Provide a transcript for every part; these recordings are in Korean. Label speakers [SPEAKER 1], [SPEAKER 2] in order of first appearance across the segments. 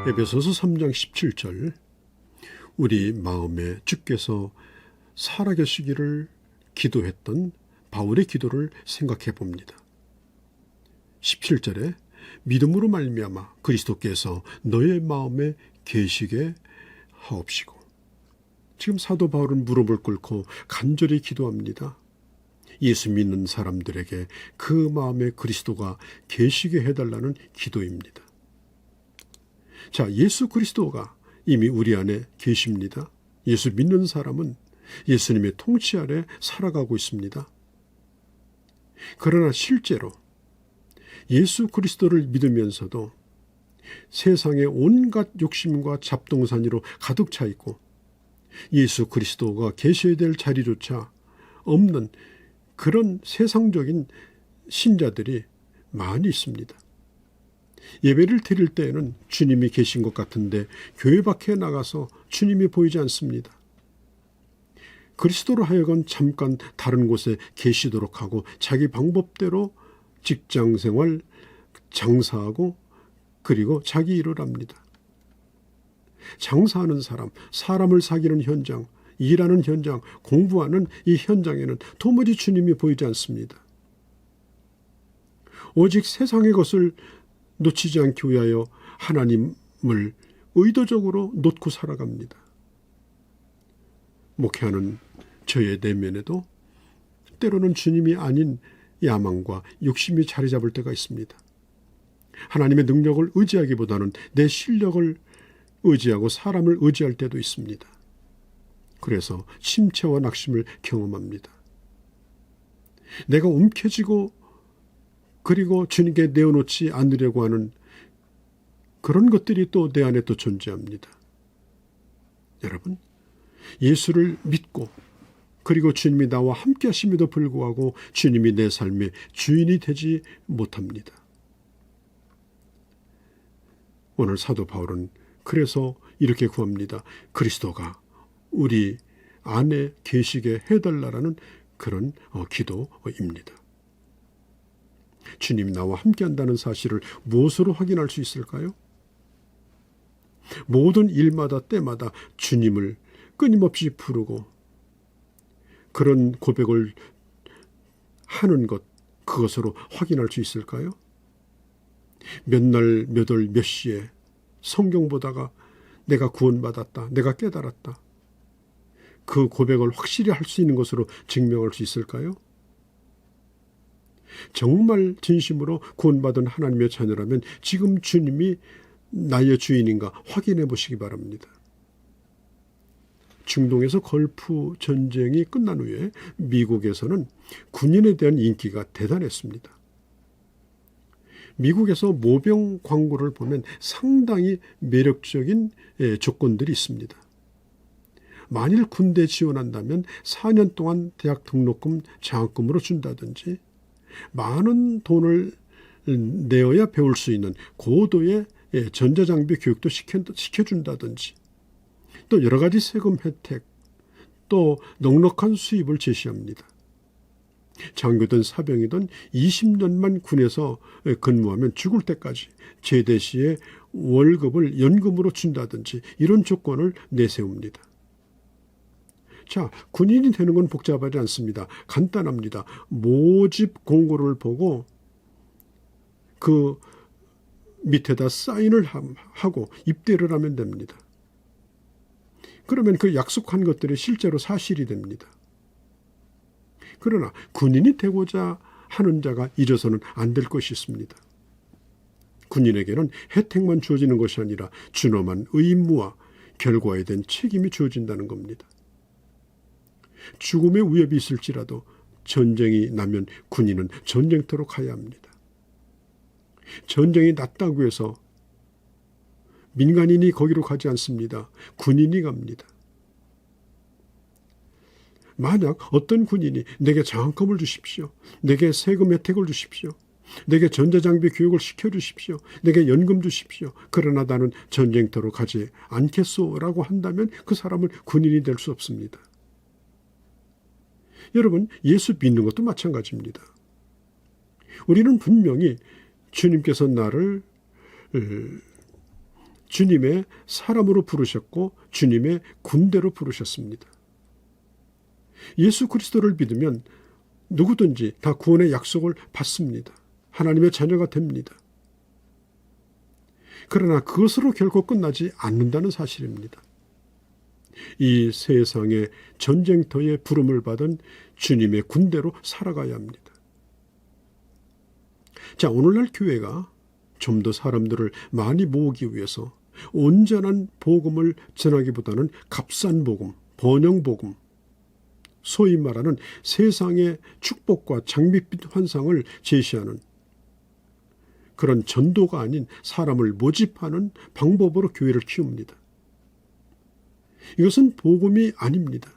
[SPEAKER 1] 에베소서 3장 17절 우리 마음에 주께서 살아계시기를 기도했던 바울의 기도를 생각해 봅니다. 17절에 믿음으로 말미암아 그리스도께서 너의 마음에 계시게 하옵시고, 지금 사도 바울은 무릎을 꿇고 간절히 기도합니다. 예수 믿는 사람들에게 그 마음에 그리스도가 계시게 해달라는 기도입니다. 자, 예수 그리스도가 이미 우리 안에 계십니다. 예수 믿는 사람은 예수님의 통치 아래 살아가고 있습니다. 그러나 실제로 예수 그리스도를 믿으면서도 세상의 온갖 욕심과 잡동사니로 가득 차 있고 예수 그리스도가 계셔야 될 자리조차 없는 그런 세상적인 신자들이 많이 있습니다. 예배를 드릴 때에는 주님이 계신 것 같은데 교회 밖에 나가서 주님이 보이지 않습니다. 그리스도로 하여금 잠깐 다른 곳에 계시도록 하고 자기 방법대로 직장생활, 장사하고 그리고 자기 일을 합니다. 장사하는 사람, 사람을 사귀는 현장, 일하는 현장, 공부하는 이 현장에는 도무지 주님이 보이지 않습니다. 오직 세상의 것을 놓치지 않기 위하여 하나님을 의도적으로 놓고 살아갑니다. 목회하는 저의 내면에도 때로는 주님이 아닌 야망과 욕심이 자리 잡을 때가 있습니다. 하나님의 능력을 의지하기보다는 내 실력을 의지하고 사람을 의지할 때도 있습니다. 그래서 침체와 낙심을 경험합니다. 내가 움켜쥐고 그리고 주님께 내어놓지 않으려고 하는 그런 것들이 또 내 안에 또 존재합니다. 여러분, 예수를 믿고 그리고 주님이 나와 함께 하심에도 불구하고 주님이 내 삶의 주인이 되지 못합니다. 오늘 사도 바울은 그래서 이렇게 구합니다. 그리스도가 우리 안에 계시게 해달라는 그런 기도입니다. 주님이 나와 함께 한다는 사실을 무엇으로 확인할 수 있을까요? 모든 일마다 때마다 주님을 끊임없이 부르고 그런 고백을 하는 것, 그것으로 확인할 수 있을까요? 몇 날, 몇 월, 몇 시에 성경 보다가 내가 구원받았다, 내가 깨달았다. 그 고백을 확실히 할 수 있는 것으로 증명할 수 있을까요? 정말 진심으로 구원받은 하나님의 자녀라면 지금 주님이 나의 주인인가 확인해 보시기 바랍니다. 중동에서 걸프 전쟁이 끝난 후에 미국에서는 군인에 대한 인기가 대단했습니다. 미국에서 모병 광고를 보면 상당히 매력적인 조건들이 있습니다. 만일 군대 지원한다면 4년 동안 대학 등록금 장학금으로 준다든지 많은 돈을 내어야 배울 수 있는 고도의 전자장비 교육도 시켜준다든지 또 여러 가지 세금 혜택, 또 넉넉한 수입을 제시합니다. 장교든 사병이든 20년만 군에서 근무하면 죽을 때까지 제대 시에 월급을 연금으로 준다든지 이런 조건을 내세웁니다. 자, 군인이 되는 건 복잡하지 않습니다. 간단합니다. 모집 공고를 보고 그 밑에다 사인을 하고 입대를 하면 됩니다. 그러면 그 약속한 것들이 실제로 사실이 됩니다. 그러나 군인이 되고자 하는 자가 잊어서는 안 될 것이 있습니다. 군인에게는 혜택만 주어지는 것이 아니라 준엄한 의무와 결과에 대한 책임이 주어진다는 겁니다. 죽음의 위협이 있을지라도 전쟁이 나면 군인은 전쟁터로 가야 합니다. 전쟁이 났다고 해서 민간인이 거기로 가지 않습니다. 군인이 갑니다. 만약 어떤 군인이 내게 장학금을 주십시오, 내게 세금 혜택을 주십시오, 내게 전자장비 교육을 시켜주십시오, 내게 연금 주십시오, 그러나 나는 전쟁터로 가지 않겠소라고 한다면 그 사람은 군인이 될 수 없습니다. 여러분, 예수 믿는 것도 마찬가지입니다. 우리는 분명히 주님께서 나를 주님의 사람으로 부르셨고 주님의 군대로 부르셨습니다. 예수 그리스도를 믿으면 누구든지 다 구원의 약속을 받습니다. 하나님의 자녀가 됩니다. 그러나 그것으로 결코 끝나지 않는다는 사실입니다. 이 세상의 전쟁터에 부름을 받은 주님의 군대로 살아가야 합니다. 자, 오늘날 교회가 좀 더 사람들을 많이 모으기 위해서 온전한 복음을 전하기보다는 값싼 복음, 번영 복음, 소위 말하는 세상의 축복과 장밋빛 환상을 제시하는 그런 전도가 아닌 사람을 모집하는 방법으로 교회를 키웁니다. 이것은 복음이 아닙니다.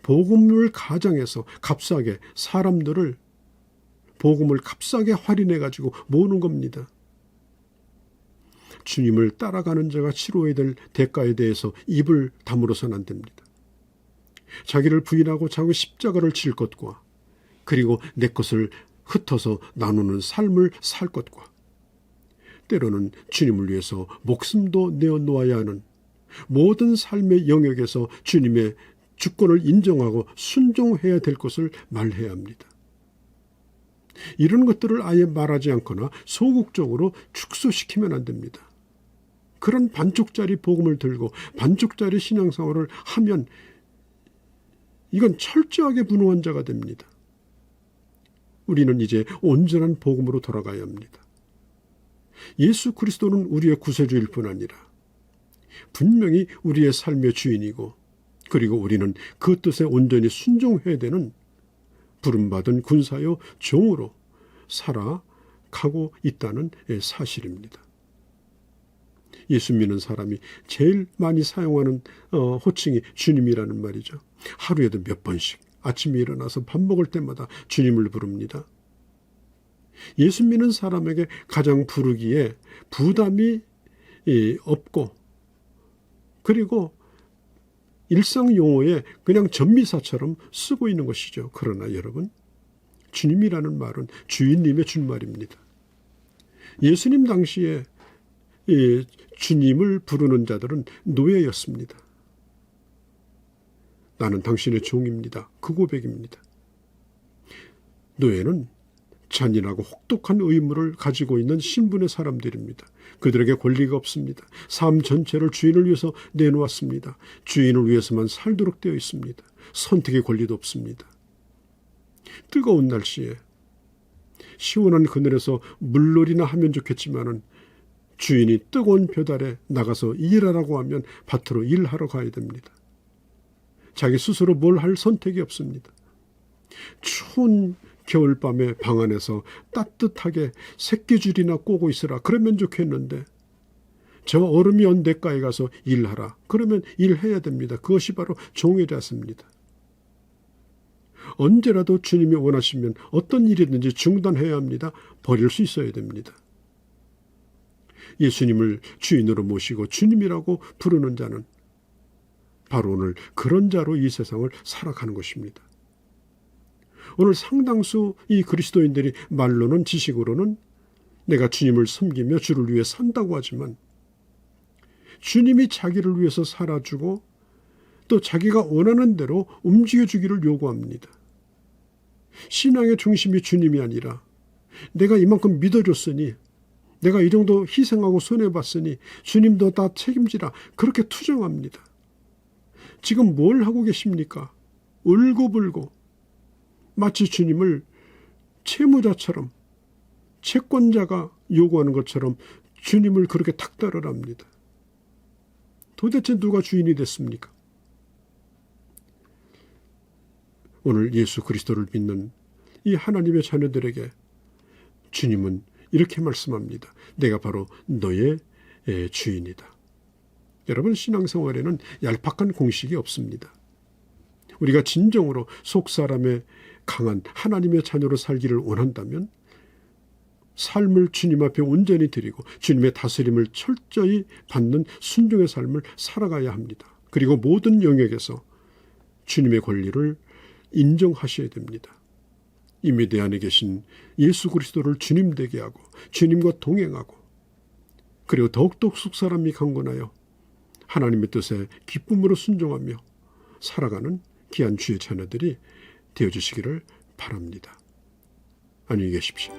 [SPEAKER 1] 복음을 가장해서 값싸게 사람들을 복음을 값싸게 할인해 가지고 모으는 겁니다. 주님을 따라가는 자가 치러야 될 대가에 대해서 입을 다물어서는 안 됩니다. 자기를 부인하고 자기 십자가를 질 것과 그리고 내 것을 흩어서 나누는 삶을 살 것과 때로는 주님을 위해서 목숨도 내어놓아야 하는 모든 삶의 영역에서 주님의 주권을 인정하고 순종해야 될 것을 말해야 합니다. 이런 것들을 아예 말하지 않거나 소극적으로 축소시키면 안 됩니다. 그런 반쪽짜리 복음을 들고 반쪽짜리 신앙생활을 하면 이건 철저하게 무능한 자가 됩니다. 우리는 이제 온전한 복음으로 돌아가야 합니다. 예수 그리스도는 우리의 구세주일 뿐 아니라 분명히 우리의 삶의 주인이고 그리고 우리는 그 뜻에 온전히 순종해야 되는 부름받은 군사요 종으로 살아가고 있다는 사실입니다. 예수 믿는 사람이 제일 많이 사용하는 호칭이 주님이라는 말이죠. 하루에도 몇 번씩 아침에 일어나서 밥 먹을 때마다 주님을 부릅니다. 예수 믿는 사람에게 가장 부르기에 부담이 없고 그리고 일상 용어에 그냥 전미사처럼 쓰고 있는 것이죠. 그러나 여러분, 주님이라는 말은 주인님의 준말입니다. 예수님 당시에 주님을 부르는 자들은 노예였습니다. 나는 당신의 종입니다. 그 고백입니다. 노예는 잔인하고 혹독한 의무를 가지고 있는 신분의 사람들입니다. 그들에게 권리가 없습니다. 삶 전체를 주인을 위해서 내놓았습니다. 주인을 위해서만 살도록 되어 있습니다. 선택의 권리도 없습니다. 뜨거운 날씨에 시원한 그늘에서 물놀이나 하면 좋겠지만은 주인이 뜨거운 볕 아래 나가서 일하라고 하면 밭으로 일하러 가야 됩니다. 자기 스스로 뭘 할 선택이 없습니다. 추운 겨울밤에 방 안에서 따뜻하게 새끼줄이나 꼬고 있으라 그러면 좋겠는데 저 얼음이 언대가에 가서 일하라 그러면 일해야 됩니다. 그것이 바로 종의 자세입니다. 언제라도 주님이 원하시면 어떤 일이든지 중단해야 합니다. 버릴 수 있어야 됩니다. 예수님을 주인으로 모시고 주님이라고 부르는 자는 바로 오늘 그런 자로 이 세상을 살아가는 것입니다. 오늘 상당수 이 그리스도인들이 말로는 지식으로는 내가 주님을 섬기며 주를 위해 산다고 하지만 주님이 자기를 위해서 살아주고 또 자기가 원하는 대로 움직여주기를 요구합니다. 신앙의 중심이 주님이 아니라 내가 이만큼 믿어줬으니 내가 이 정도 희생하고 손해봤으니 주님도 다 책임지라 그렇게 투정합니다. 지금 뭘 하고 계십니까? 울고불고 마치 주님을 채무자처럼 채권자가 요구하는 것처럼 주님을 그렇게 탁달을 합니다. 도대체 누가 주인이 됐습니까? 오늘 예수 그리스도를 믿는 이 하나님의 자녀들에게 주님은 이렇게 말씀합니다. 내가 바로 너의 주인이다. 여러분, 신앙생활에는 얄팍한 공식이 없습니다. 우리가 진정으로 속사람의 강한 하나님의 자녀로 살기를 원한다면 삶을 주님 앞에 온전히 드리고 주님의 다스림을 철저히 받는 순종의 삶을 살아가야 합니다. 그리고 모든 영역에서 주님의 권리를 인정하셔야 됩니다. 이미 내 안에 계신 예수 그리스도를 주님 되게 하고 주님과 동행하고 그리고 더욱더 속사람이 강건하여 하나님의 뜻에 기쁨으로 순종하며 살아가는 귀한 주의 자녀들이 되어주시기를 바랍니다. 안녕히 계십시오.